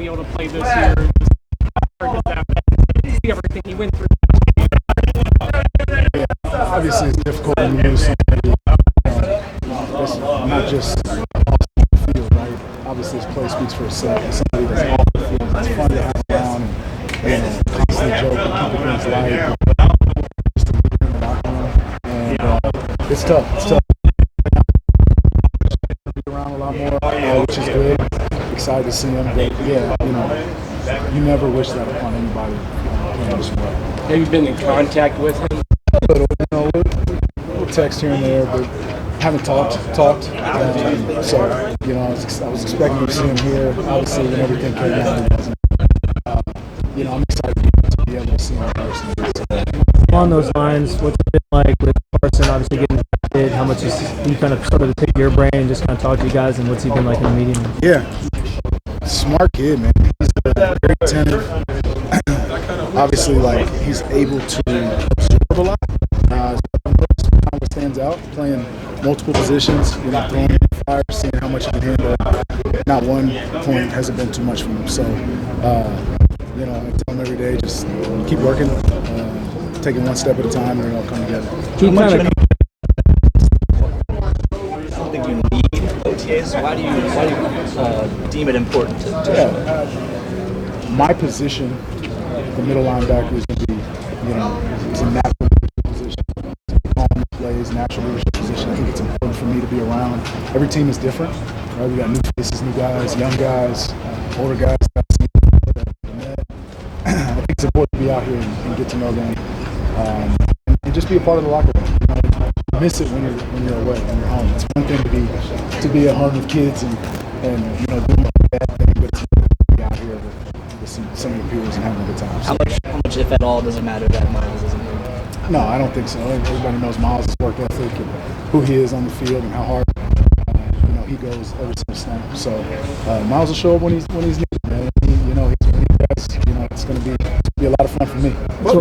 be able to play this year? How does that see everything he went through? Yeah, obviously it's difficult when you lose somebody. That's not just on the field, right? Obviously this play speaks for itself. It's somebody that's off the field. It's fun to have around and constantly joke and keep things light. Just to be in the locker room. And it's tough. It's tough. Be around a lot more, which is good. Excited to see him. But yeah, you never wish that upon anybody playing this way. Have you been in contact with him? A little, we'll text here and there, but haven't talked. So, I was expecting to see him here. Obviously, when everything came out, he wasn't. I'm excited to be able to see him in person. On those lines, what's it been like with Carson obviously getting drafted? How much is he kind of sort of take your brain and just kind of talk to you guys, and what's he been like in the meeting? Yeah, smart kid, man. He's very attentive. Obviously, he's able to absorb a lot. What stands out, playing multiple positions, throwing in the fire, seeing how much he can handle. Not one point hasn't been too much for him. So, I tell him every day, just keep working, taking one step at a time, and it'll all come together. Something you need OTAs. Why do you deem it important to my position, the middle linebacker, is going to be, it's a natural position. Calm plays, natural leadership position. I think it's important for me to be around. Every team is different. Right? We got new faces, new guys, young guys, older guys. I think it's important to be out here and get to know them, and just be a part of the locker room. You miss it when you're away, when you're home. It's one thing to be at home with kids and doing all that thing, but it's to be out here with some of your peers and having a good time. So, how much, if at all, does it matter that Miles isn't here? No, I don't think so. Everybody knows Miles' work ethic and who he is on the field and how hard he goes every single snap. So Miles will show up when he's needed, man. It's going to be a lot of fun for me. What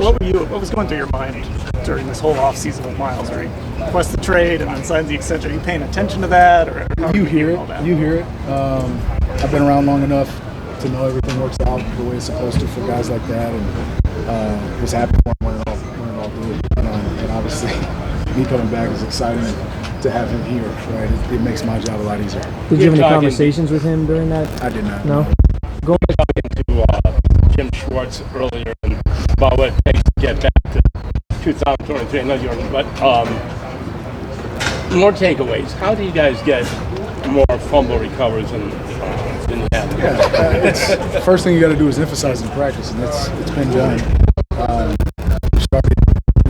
was going through your mind during this whole offseason with Miles? Or he requests the trade and then signs the extension. Are you paying attention to that? Or you hear it. You hear it. I've been around long enough to know everything works out the way it's supposed to for guys like that, and was happy for him when it all did. And obviously, me coming back is exciting to have him here. Right, it makes my job a lot easier. Did you have any conversations with him during that? I did not. No. Going to Jim Schwartz earlier about what it takes to get back to 2023. I know you're, but more takeaways. How do you guys get more fumble recovers than you have? Yeah, it's first thing you got to do is emphasize in practice, and it's been done. We started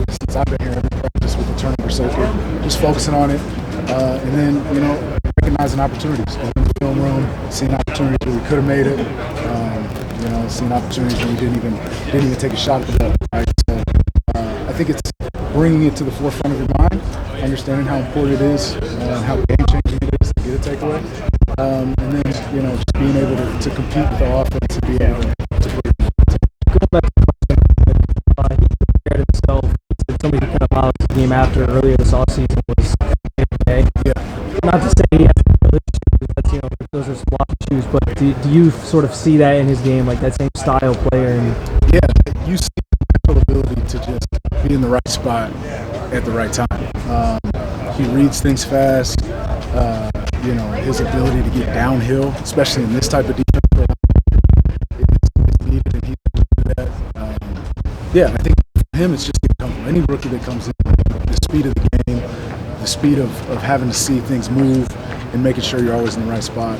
since I've been here every practice with the turnover circuit, just focusing on it, and then recognizing opportunities. Going in the film room, seeing opportunities where we could have made it. Seeing opportunities where we didn't even take a shot at the ball. Right? So I think it's bringing it to the forefront of your mind, understanding how important it is and how game-changing it is to get a takeaway, and then just being able to compete with the offense and be able to put it. Going back to the he compared himself to somebody who kind of followed the game after earlier this offseason was okay. Yeah. Not to say he has that's those are some lofty shoes, but do you sort of see that in his game, like that same style player? Yeah, you see the natural ability to just be in the right spot at the right time. He reads things fast. His ability to get downhill, especially in this type of defense, is needed, and he can do that. I think for him it's just comfortable. Any rookie that comes in, the speed of the game, the speed of having to see things move and making sure you're always in the right spot,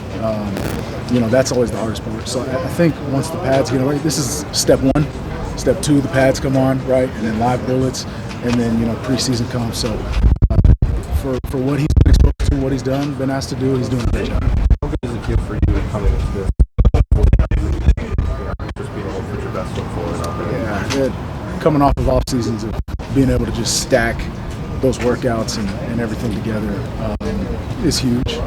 that's always the hardest part. So I think once the pads get away, this is step one. Step two, the pads come on, right, and then live bullets, and then preseason comes. So for what he's been exposed to, what he's been asked to do, he's doing a great job. How good is it kid for you coming into this? Just being able to put your best foot forward out there. Yeah, coming off of off seasons of being able to just stack those workouts and everything together is huge.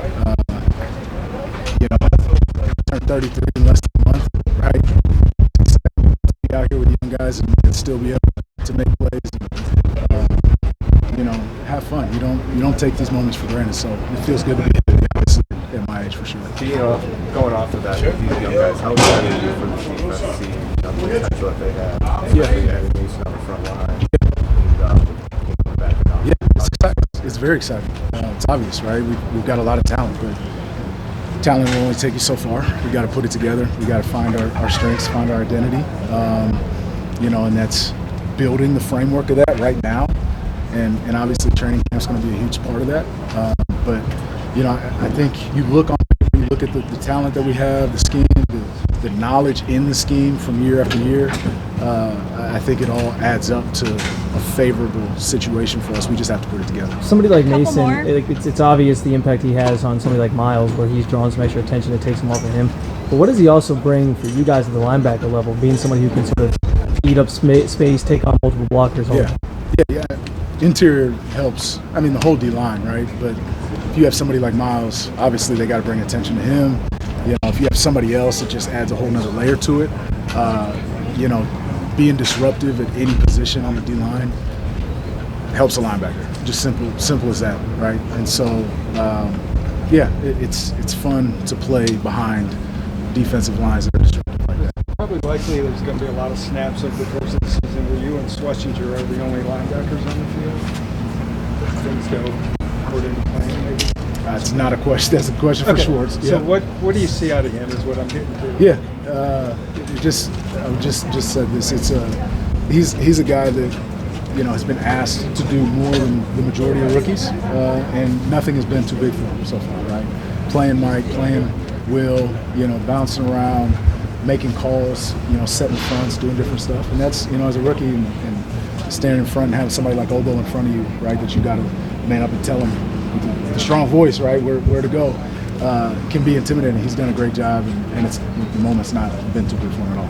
Turned 33 in less than a month, right? Be out here with young guys and still be able to make plays and have fun. You don't take these moments for granted, so it feels good to be here. at my age for sure. Going off of that, these young guys, how excited are you for the defense to see the potential that they have? Yeah. Animation on the front line. And, back and out. Yeah, it's exciting. It's very exciting. It's obvious, right? We've got a lot of talent, but talent will only take you so far. We got to put it together. We got to find our strengths, find our identity, and that's building the framework of that right now. And obviously training camp is going to be a huge part of that. But I think you look at the talent that we have, the scheme, the knowledge in the scheme from year after year. I think it all adds up to a favorable situation for us. We just have to put it together. Somebody like Mason, it's obvious the impact he has on somebody like Miles, where he's drawn some extra attention. It takes him off of him. But what does he also bring for you guys at the linebacker level, being somebody who can sort of eat up space, take on multiple blockers? Yeah. Interior helps. I mean, the whole D-line, right? But if you have somebody like Miles, obviously they got to bring attention to him. If you have somebody else, it just adds a whole nother layer to it. Being disruptive at any position on the D-line helps a linebacker. Just simple as that, right? And so, it's fun to play behind defensive lines that are disruptive like that. Probably likely there's going to be a lot of snaps over the course of the season where you and Schlesinger are the only linebackers on the field. If things go according to plan, maybe. That's not a question. That's a question for Schwartz. So what do you see out of him is what I'm getting to. Yeah. I just said this. He's a guy that has been asked to do more than the majority of rookies, and nothing has been too big for him so far. Right? Playing Mike, playing Will, bouncing around, making calls, setting fronts, doing different stuff, and that's as a rookie and standing in front and having somebody like Obo in front of you, right? That you got to man up and tell him with a strong voice, right? Where to go. Can be intimidating. He's done a great job, and the moment's not been too big for him at all.